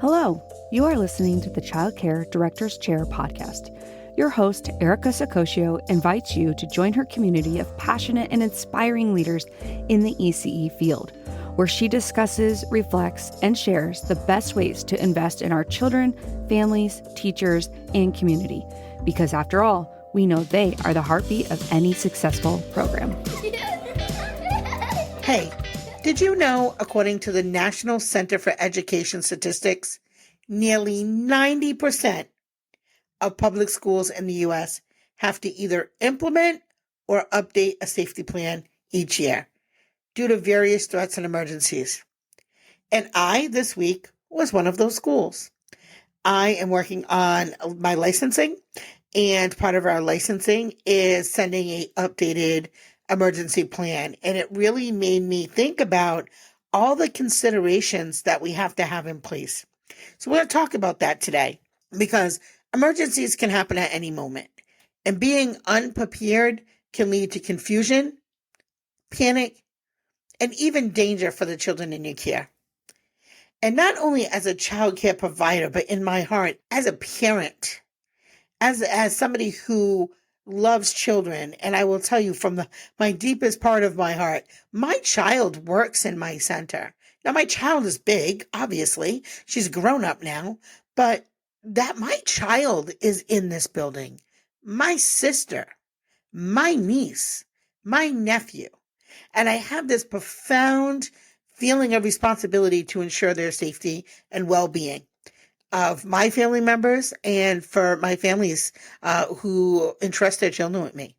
Hello, you are listening to the Child Care Director's Chair podcast. Your host, Erica Saccoccio, invites you to join her community of passionate and inspiring leaders in the ECE field, where she discusses, reflects, and shares the best ways to invest in our children, families, teachers, and community. Because after all, we know they are the heartbeat of any successful program. Hey, did you know, according to the National Center for Education Statistics, nearly 90% of public schools in the U.S. have to either implement or update a safety plan each year due to various threats and emergencies? And I, this week, was one of those schools. I am working on my licensing, and part of our licensing is sending an updated emergency plan. And it really made me think about all the considerations that we have to have in place. So we're going to talk about that today, because emergencies can happen at any moment. And being unprepared can lead to confusion, panic, and even danger for the children in your care. And not only as a child care provider, but in my heart, as a parent, as somebody who loves children. And I will tell you from my deepest part of my heart, my child works in my center. Now, my child is big, obviously. She's grown up now, but that my child is in this building. My sister, my niece, my nephew. And I have this profound feeling of responsibility to ensure their safety and well-being of my family members and for my families who entrust their children with me.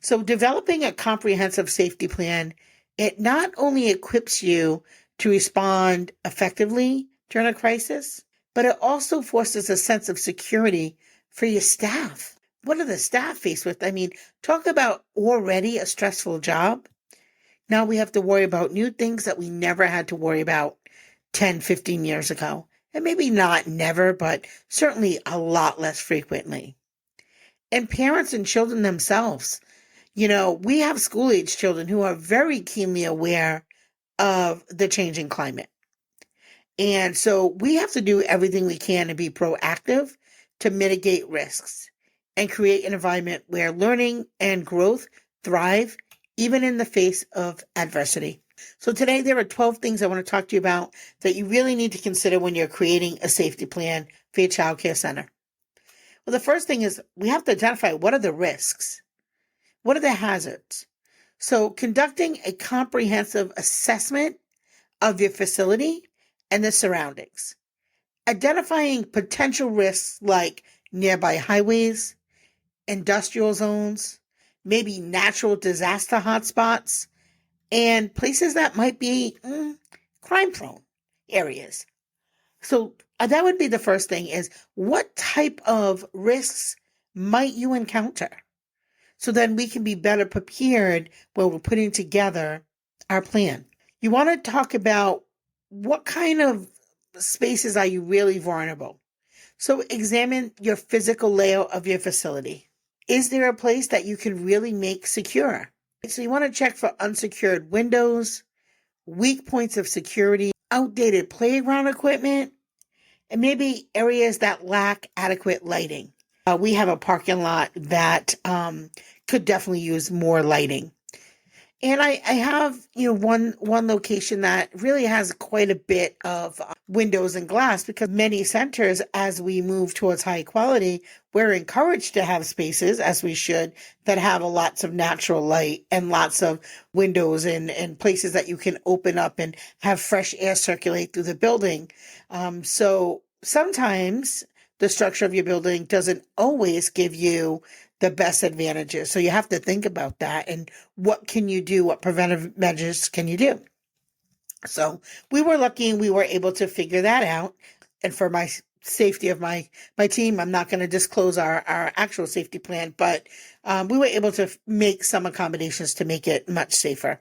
So developing a comprehensive safety plan, it not only equips you to respond effectively during a crisis, but it also fosters a sense of security for your staff. What are the staff faced with? I mean, talk about already a stressful job. Now we have to worry about new things that we never had to worry about 10, 15 years ago. And maybe not never, but certainly a lot less frequently. And parents and children themselves, we have school-age children who are very keenly aware of the changing climate. And so we have to do everything we can to be proactive to mitigate risks and create an environment where learning and growth thrive even in the face of adversity. So today there are 12 things I want to talk to you about that you really need to consider when you're creating a safety plan for your child care center. Well, the first thing is we have to identify what are the risks? What are the hazards? So conducting a comprehensive assessment of your facility and the surroundings. Identifying potential risks like nearby highways, industrial zones, maybe natural disaster hotspots, and places that might be crime-prone areas. So that would be the first thing is what type of risks might you encounter? So then we can be better prepared when we're putting together our plan. You want to talk about what kind of spaces are you really vulnerable? So examine your physical layout of your facility. Is there a place that you can really make secure? So you want to check for unsecured windows, weak points of security, outdated playground equipment, and maybe areas that lack adequate lighting. We have a parking lot that could definitely use more lighting. And I have, one location that really has quite a bit of windows and glass, because many centers, as we move towards high quality, we're encouraged to have spaces, as we should, that have lots of natural light and lots of windows and places that you can open up and have fresh air circulate through the building. So sometimes the structure of your building doesn't always give you the best advantages. So you have to think about that and what can you do? What preventive measures can you do? So we were lucky and we were able to figure that out. And for my safety of my team, I'm not going to disclose our actual safety plan, but we were able to make some accommodations to make it much safer.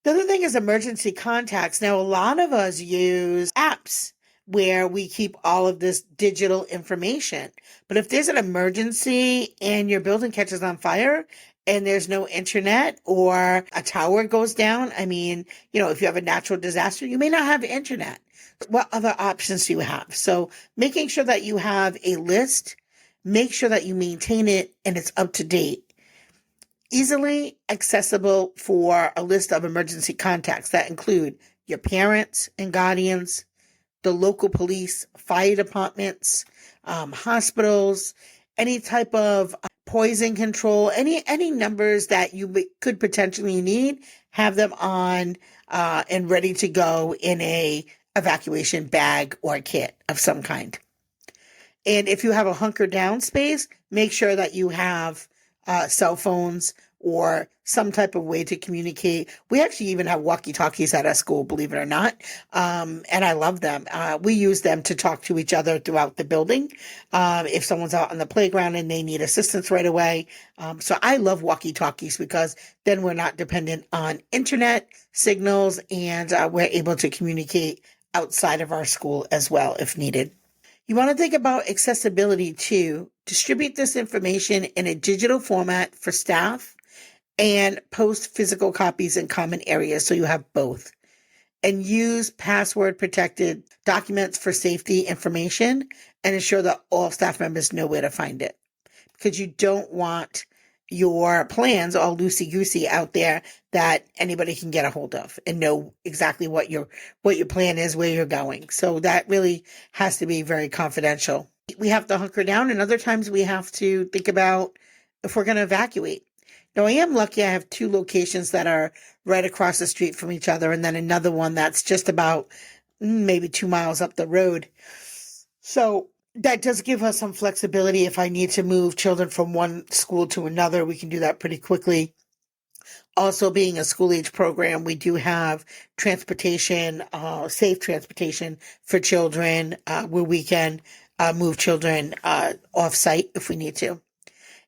The other thing is emergency contacts. Now, a lot of us use apps where we keep all of this digital information. But if there's an emergency and your building catches on fire and there's no internet or a tower goes down, I mean, if you have a natural disaster, you may not have internet. What other options do you have? So making sure that you have a list, make sure that you maintain it and it's up to date. Easily accessible for a list of emergency contacts that include your parents and guardians, the local police, fire departments, hospitals, any type of poison control, any numbers that you could potentially need, have them on and ready to go in a evacuation bag or kit of some kind. And if you have a hunker down space, make sure that you have cell phones or some type of way to communicate. We actually even have walkie-talkies at our school, believe it or not. And I love them. We use them to talk to each other throughout the building. If someone's out on the playground and they need assistance right away. So I love walkie-talkies because then we're not dependent on internet signals and we're able to communicate outside of our school as well if needed. You want to think about accessibility too. Distribute this information in a digital format for staff and post physical copies in common areas so you have both. And use password protected documents for safety information and ensure that all staff members know where to find it. Because you don't want your plans all loosey-goosey out there that anybody can get a hold of and know exactly what your plan is, where you're going. So that really has to be very confidential. We have to hunker down, and other times we have to think about if we're going to evacuate. Now, I am lucky I have 2 locations that are right across the street from each other, and then another one that's just about maybe 2 miles up the road. So that does give us some flexibility. If I need to move children from one school to another, we can do that pretty quickly. Also, being a school age program, we do have transportation, safe transportation for children, where we can move children off site if we need to.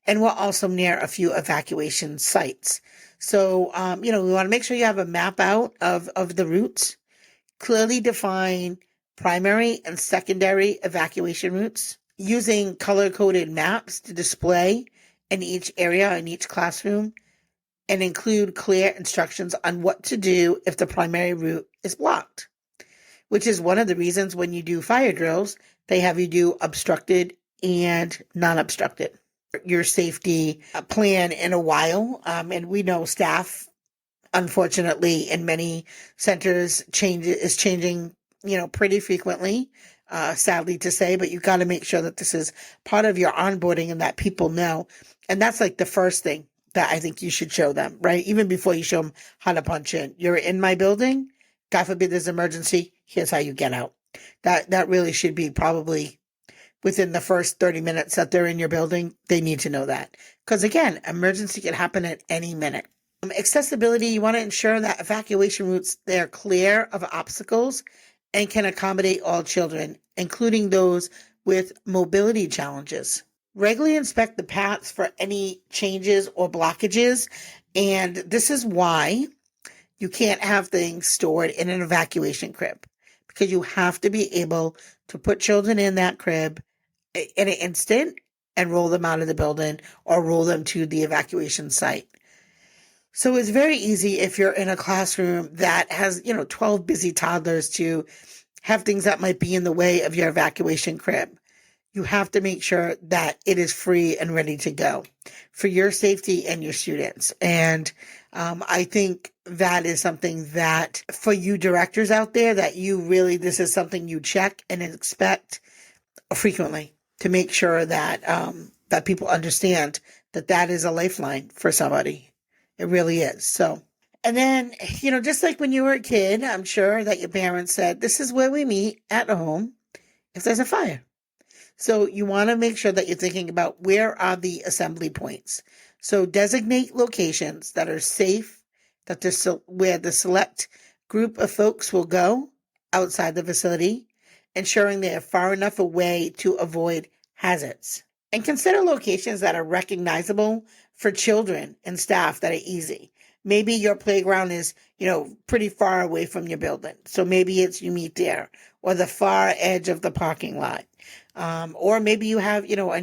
And we're also near a few evacuation sites. So, we want to make sure you have a map out of the routes, clearly define primary and secondary evacuation routes, using color-coded maps to display in each area, in each classroom, and include clear instructions on what to do if the primary route is blocked, which is one of the reasons when you do fire drills, they have you do obstructed and non-obstructed. Your safety plan in a while, and we know staff, unfortunately, in many centers is changing, pretty frequently, sadly to say, but you got to make sure that this is part of your onboarding and that people know. And that's like the first thing that I think you should show them, right? Even before you show them how to punch in. You're in my building. God forbid there's an emergency. Here's how you get out. That really should be probably within the first 30 minutes that they're in your building. They need to know that. Because again, emergency can happen at any minute. Accessibility, you want to ensure that evacuation routes, they're clear of obstacles and can accommodate all children, including those with mobility challenges. Regularly inspect the paths for any changes or blockages, and this is why you can't have things stored in an evacuation crib, because you have to be able to put children in that crib in an instant and roll them out of the building or roll them to the evacuation site. So it's very easy if you're in a classroom that has, 12 busy toddlers to have things that might be in the way of your evacuation crib. You have to make sure that it is free and ready to go for your safety and your students. And I think that is something that for you directors out there, that this is something you check and expect frequently to make sure that that people understand that is a lifeline for somebody. It really is. So, and then, just like when you were a kid, I'm sure that your parents said, this is where we meet at home if there's a fire. So you want to make sure that you're thinking about where are the assembly points. So designate locations that are safe, where the select group of folks will go outside the facility, ensuring they are far enough away to avoid hazards. And consider locations that are recognizable for children and staff that are easy. Maybe your playground is, pretty far away from your building. So maybe you meet there, or the far edge of the parking lot. Or maybe you have, a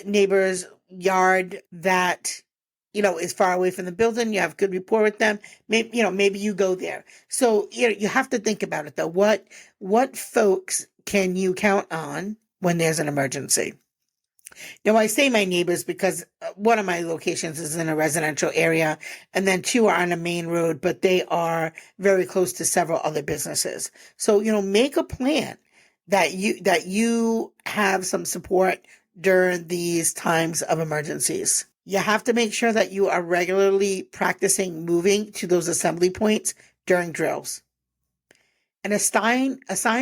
neighbor's yard that is far away from the building, you have good rapport with them, maybe you go there. So, you have to think about it though. What folks can you count on when there's an emergency? Now, I say my neighbors because one of my locations is in a residential area, and then two are on a main road, but they are very close to several other businesses. So, make a plan that you have some support during these times of emergencies. You have to make sure that you are regularly practicing moving to those assembly points during drills. And assign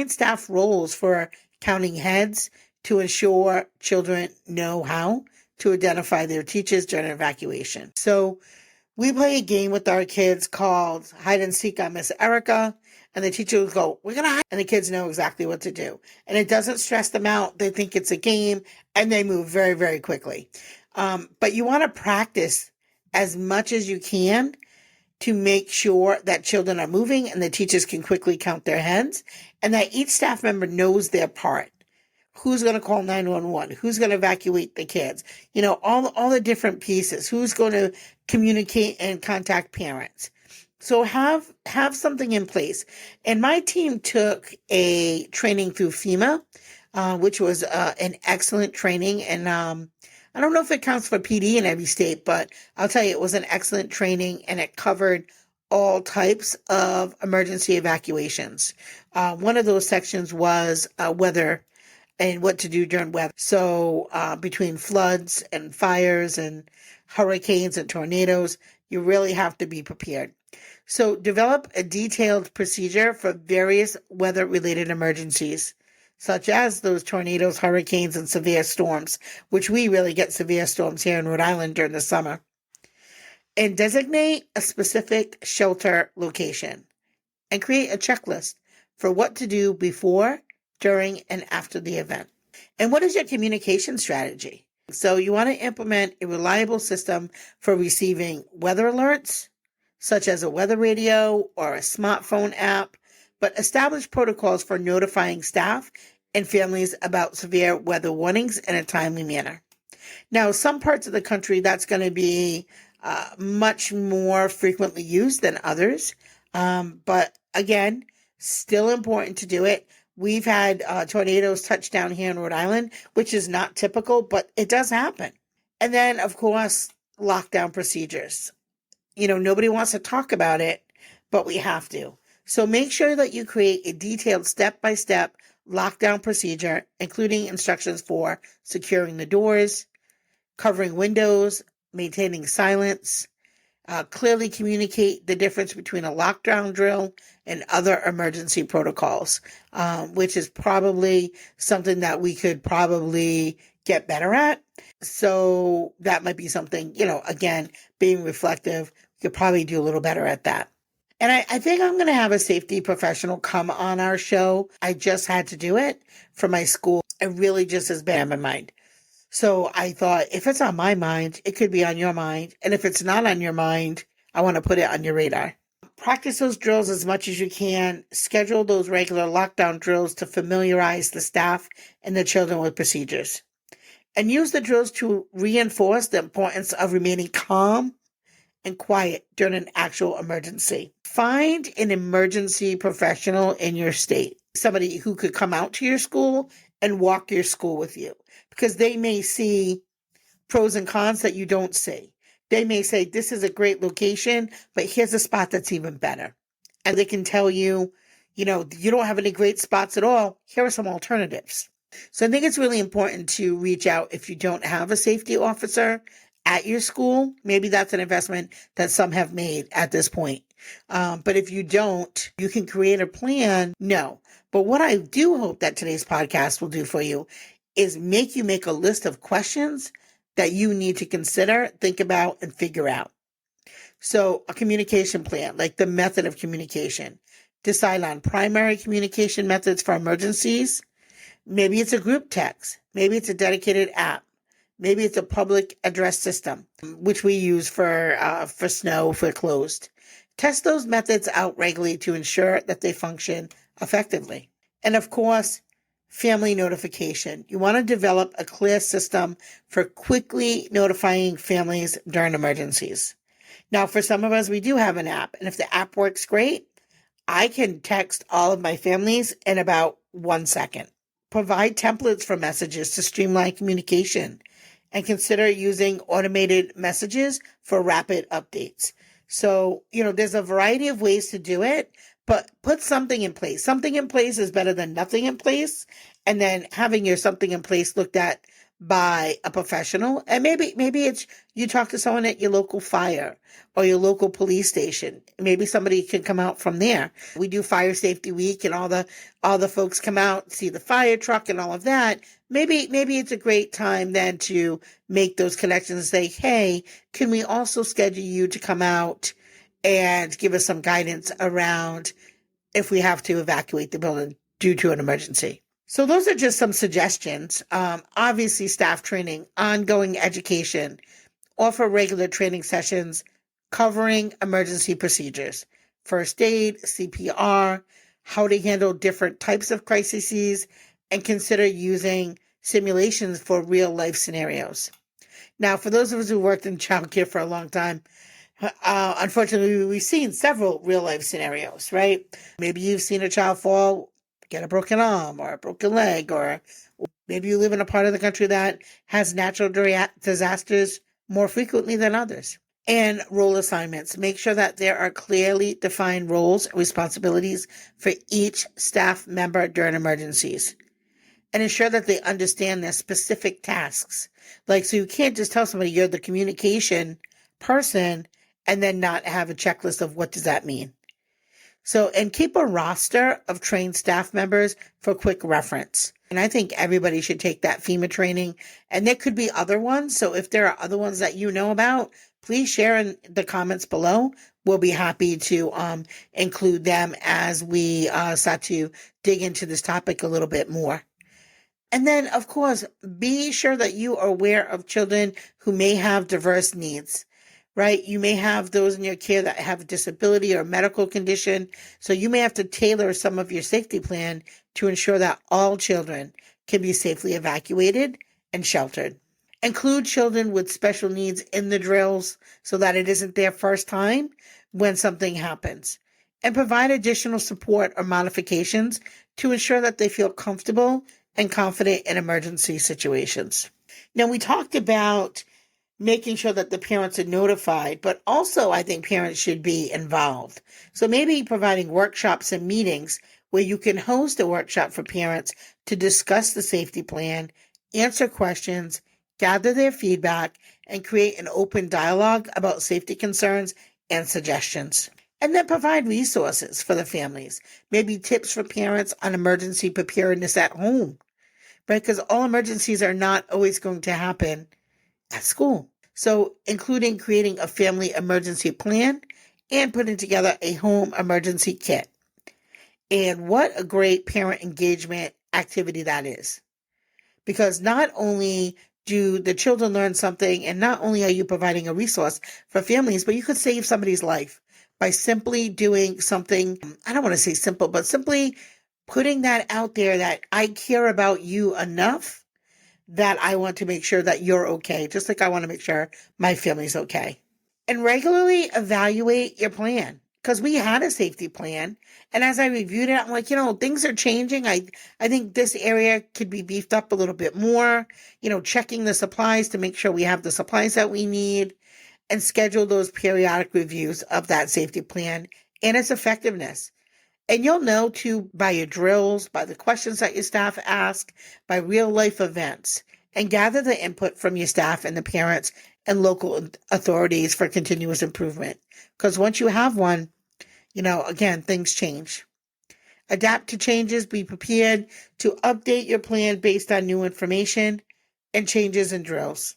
staff roles for counting heads to ensure children know how to identify their teachers during evacuation. So we play a game with our kids called Hide and Seek on Miss Erica, and the teacher will go, "We're going to hide," and the kids know exactly what to do. And it doesn't stress them out. They think it's a game, and they move very, very quickly. But you want to practice as much as you can to make sure that children are moving and the teachers can quickly count their heads, and that each staff member knows their part. Who's going to call 911? Who's going to evacuate the kids? All the different pieces. Who's going to communicate and contact parents? So have something in place. And my team took a training through FEMA, which was an excellent training. And I don't know if it counts for PD in every state, but I'll tell you, it was an excellent training, and it covered all types of emergency evacuations. One of those sections was weather and what to do during weather. So between floods and fires and hurricanes and tornadoes, you really have to be prepared. So develop a detailed procedure for various weather-related emergencies, such as those tornadoes, hurricanes, and severe storms, which we really get severe storms here in Rhode Island during the summer. And designate a specific shelter location and create a checklist for what to do before, during, and after the event. And what is your communication strategy? So you want to implement a reliable system for receiving weather alerts, such as a weather radio or a smartphone app, but establish protocols for notifying staff and families about severe weather warnings in a timely manner. Now, some parts of the country, that's going to be much more frequently used than others. But again, still important to do it. We've had tornadoes touch down here in Rhode Island, which is not typical, but it does happen. And then, of course, lockdown procedures. Nobody wants to talk about it, but we have to. So make sure that you create a detailed step-by-step lockdown procedure, including instructions for securing the doors, covering windows, maintaining silence. Clearly communicate the difference between a lockdown drill and other emergency protocols, which is probably something that we could probably get better at. So that might be something, again, being reflective, we could probably do a little better at that. And I think I'm going to have a safety professional come on our show. I just had to do it for my school. It really just has been on my mind. So I thought, if it's on my mind, it could be on your mind. And if it's not on your mind, I want to put it on your radar. Practice those drills as much as you can. Schedule those regular lockdown drills to familiarize the staff and the children with procedures. And use the drills to reinforce the importance of remaining calm and quiet during an actual emergency. Find an emergency professional in your state, somebody who could come out to your school and walk your school with you, because they may see pros and cons that you don't see. They may say, this is a great location, but here's a spot that's even better. And they can tell you, you don't have any great spots at all. Here are some alternatives. So I think it's really important to reach out if you don't have a safety officer at your school. Maybe that's an investment that some have made at this point. But if you don't, you can create a plan. No. But what I do hope that today's podcast will do for you is make you make a list of questions that you need to consider, think about, and figure out. So a communication plan, like the method of communication. Decide on primary communication methods for emergencies. Maybe it's a group text. Maybe it's a dedicated app. Maybe it's a public address system, which we use for snow if we're closed. Test those methods out regularly to ensure that they function effectively. And of course, family notification. You want to develop a clear system for quickly notifying families during emergencies. Now, for some of us, we do have an app, and if the app works great, I can text all of my families in about 1 second. Provide templates for messages to streamline communication, and consider using automated messages for rapid updates. So, there's a variety of ways to do it, but put something in place. Something in place is better than nothing in place. And then having your something in place looked at by a professional. And maybe it's you talk to someone at your local fire or your local police station. Maybe somebody can come out from there. We do Fire Safety Week and all the folks come out, see the fire truck and all of that. Maybe it's a great time then to make those connections and say, hey, can we also schedule you to come out and give us some guidance around if we have to evacuate the building due to an emergency. So those are just some suggestions. Obviously, staff training, ongoing education, offer regular training sessions covering emergency procedures, first aid, CPR, how to handle different types of crises, and consider using simulations for real life scenarios. Now, for those of us who worked in childcare for a long time, unfortunately, we've seen several real life scenarios, right? Maybe you've seen a child fall, get a broken arm or a broken leg, or maybe you live in a part of the country that has natural disasters more frequently than others. And role assignments. Make sure that there are clearly defined roles and responsibilities for each staff member during emergencies. And ensure that they understand their specific tasks. So you can't just tell somebody you're the communication person and then not have a checklist of what does that mean. So, and keep a roster of trained staff members for quick reference. And I think everybody should take that FEMA training. And there could be other ones. So if there are other ones that you know about, please share in the comments below. We'll be happy to include them as we start to dig into this topic a little bit more. And then, of course, be sure that you are aware of children who may have diverse needs, right? You may have those in your care that have a disability or medical condition. So you may have to tailor some of your safety plan to ensure that all children can be safely evacuated and sheltered. Include children with special needs in the drills so that it isn't their first time when something happens. And provide additional support or modifications to ensure that they feel comfortable and confident in emergency situations. Now, we talked about making sure that the parents are notified, but also I think parents should be involved. So maybe providing workshops and meetings where you can host a workshop for parents to discuss the safety plan, answer questions, gather their feedback, and create an open dialogue about safety concerns and suggestions. And then provide resources for the families, maybe tips for parents on emergency preparedness at home, right? Because all emergencies are not always going to happen at school. So including creating a family emergency plan and putting together a home emergency kit. And what a great parent engagement activity that is. Because not only do the children learn something, and not only are you providing a resource for families, but you could save somebody's life by simply doing something, I don't want to say simple, but simply putting that out there that I care about you enough that I want to make sure that you're okay, just like I want to make sure my family's okay. And regularly evaluate your plan, because we had a safety plan. And as I reviewed it, I'm like, things are changing. I think this area could be beefed up a little bit more, checking the supplies to make sure we have the supplies that we need, and schedule those periodic reviews of that safety plan and its effectiveness. And you'll know too by your drills, by the questions that your staff ask, by real life events, and gather the input from your staff and the parents and local authorities for continuous improvement. Because once you have one, again, things change. Adapt to changes, be prepared to update your plan based on new information and changes in drills.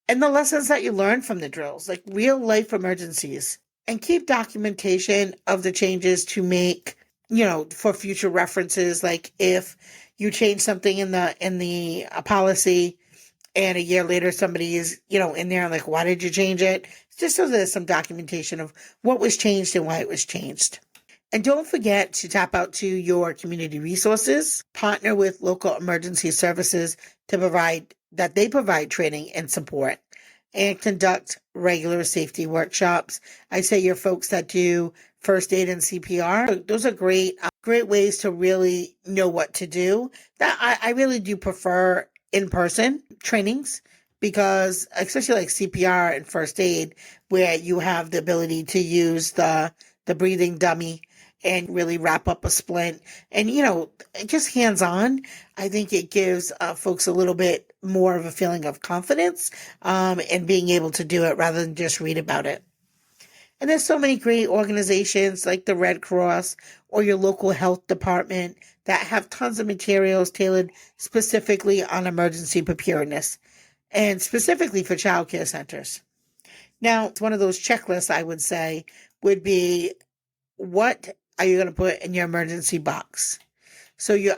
And the lessons that you learn from the drills, like real life emergencies. And keep documentation of the changes to make, for future references. Like if you change something in the policy and a year later somebody is, in there like, why did you change it? Just so there's some documentation of what was changed and why it was changed. And don't forget to tap out to your community resources, partner with local emergency services to provide training and support, and conduct regular safety workshops. I say your folks that do first aid and CPR, those are great ways to really know what to do. That I really do prefer in-person trainings, because especially like CPR and first aid, where you have the ability to use the breathing dummy and really wrap up a splint, and just hands-on, I think it gives folks a little bit more of a feeling of confidence and being able to do it rather than just read about it. And there's so many great organizations like the Red Cross or your local health department that have tons of materials tailored specifically on emergency preparedness and specifically for childcare centers. Now, it's one of those checklists, I would say, would be, what are you going to put in your emergency box? So you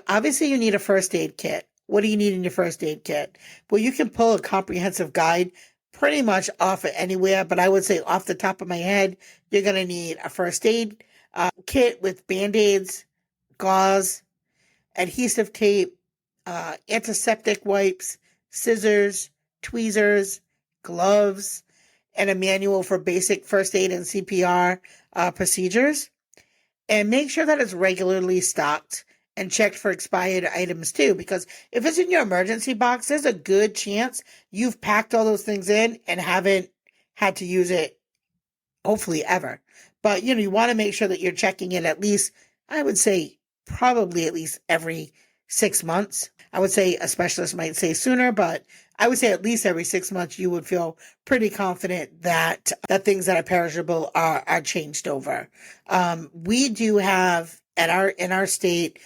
need a first aid kit. What do you need in your first aid kit? Well, you can pull a comprehensive guide pretty much off of anywhere, but I would say off the top of my head, you're going to need a first aid kit with Band-Aids, gauze, adhesive tape, antiseptic wipes, scissors, tweezers, gloves, and a manual for basic first aid and CPR procedures. And make sure that it's regularly stocked and checked for expired items too, because if it's in your emergency box, there's a good chance you've packed all those things in and haven't had to use it, hopefully ever. But you want to make sure that you're checking it at least, I would say probably at least every 6 months. I would say a specialist might say sooner, but I would say at least every 6 months you would feel pretty confident that things that are perishable are changed over. We do have in our state,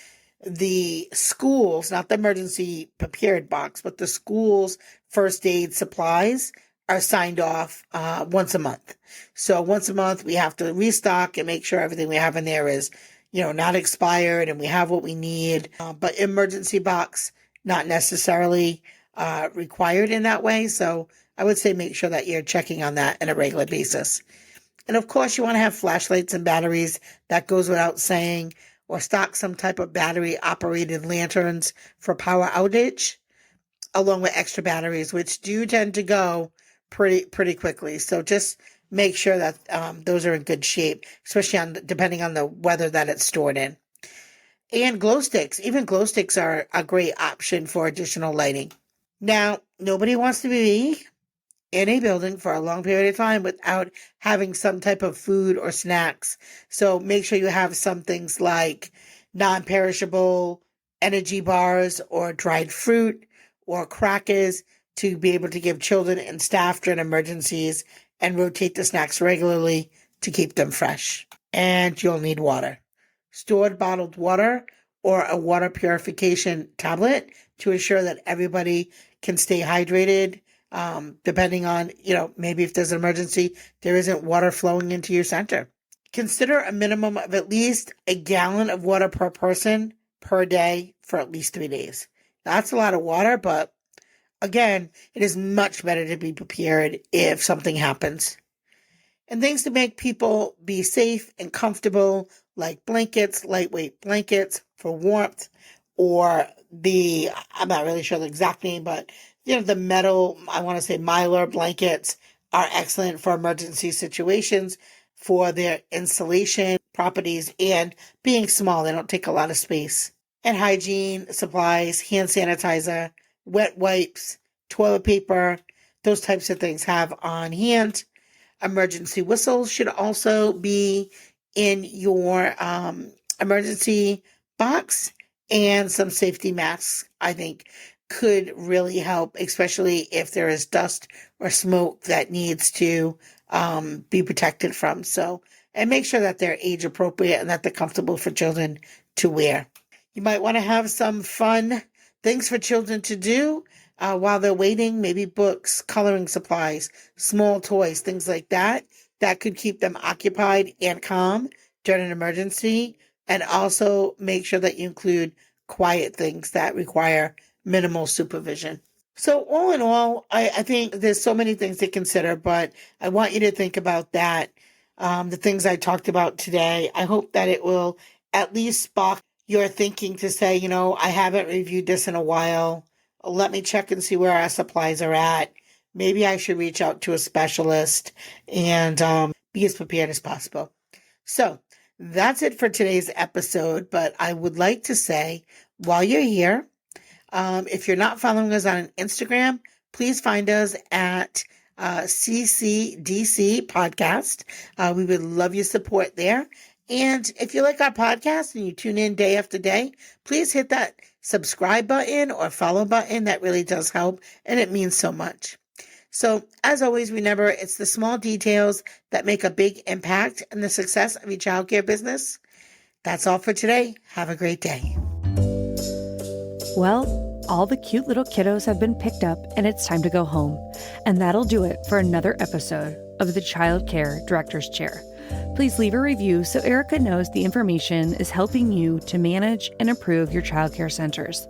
the schools, not the emergency prepared box, but the schools' first aid supplies are signed off once a month. So once a month we have to restock and make sure everything we have in there is not expired and we have what we need. But emergency box, not necessarily required in that way. So I would say make sure that you're checking on that on a regular basis. And of course, you want to have flashlights and batteries. That goes without saying. Or stock some type of battery-operated lanterns for power outage, along with extra batteries, which do tend to go pretty quickly. So just make sure that those are in good shape, especially depending on the weather that it's stored in. And glow sticks. Even glow sticks are a great option for additional lighting. Now, nobody wants to be in a building for a long period of time without having some type of food or snacks. So make sure you have some things like non-perishable energy bars or dried fruit or crackers to be able to give children and staff during emergencies, and rotate the snacks regularly to keep them fresh. And you'll need water. Stored bottled water or a water purification tablet to ensure that everybody can stay hydrated. Depending on, maybe if there's an emergency, there isn't water flowing into your center. Consider a minimum of at least a gallon of water per person per day for at least 3 days. That's a lot of water, but again, it is much better to be prepared if something happens. And things to make people be safe and comfortable, like blankets, lightweight blankets for warmth, or I'm not really sure the exact name, but the metal, I want to say Mylar blankets are excellent for emergency situations for their insulation properties and being small. They don't take a lot of space. And hygiene supplies, hand sanitizer, wet wipes, toilet paper, those types of things have on hand. Emergency whistles should also be in your emergency box, and some safety masks, I think, could really help, especially if there is dust or smoke that needs to be protected from. So, and make sure that they're age appropriate and that they're comfortable for children to wear. You might want to have some fun things for children to do while they're waiting, maybe books, coloring supplies, small toys, things like that, that could keep them occupied and calm during an emergency. And also make sure that you include quiet things that require minimal supervision. So all in all, I think there's so many things to consider, but I want you to think about that. the things I talked about today. I hope that it will at least spark your thinking to say, I haven't reviewed this in a while. Let me check and see where our supplies are at. Maybe I should reach out to a specialist and be as prepared as possible. So that's it for today's episode. But I would like to say, while you're here, if you're not following us on Instagram, please find us at CCDC Podcast. We would love your support there. And if you like our podcast and you tune in day after day, please hit that subscribe button or follow button. That really does help, and it means so much. So, as always, remember, it's the small details that make a big impact in the success of your childcare business. That's all for today. Have a great day. Well, all the cute little kiddos have been picked up and it's time to go home. And that'll do it for another episode of the Child Care Director's Chair. Please leave a review so Erica knows the information is helping you to manage and improve your childcare centers.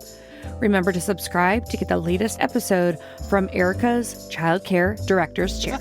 Remember to subscribe to get the latest episode from Erica's Child Care Director's Chair.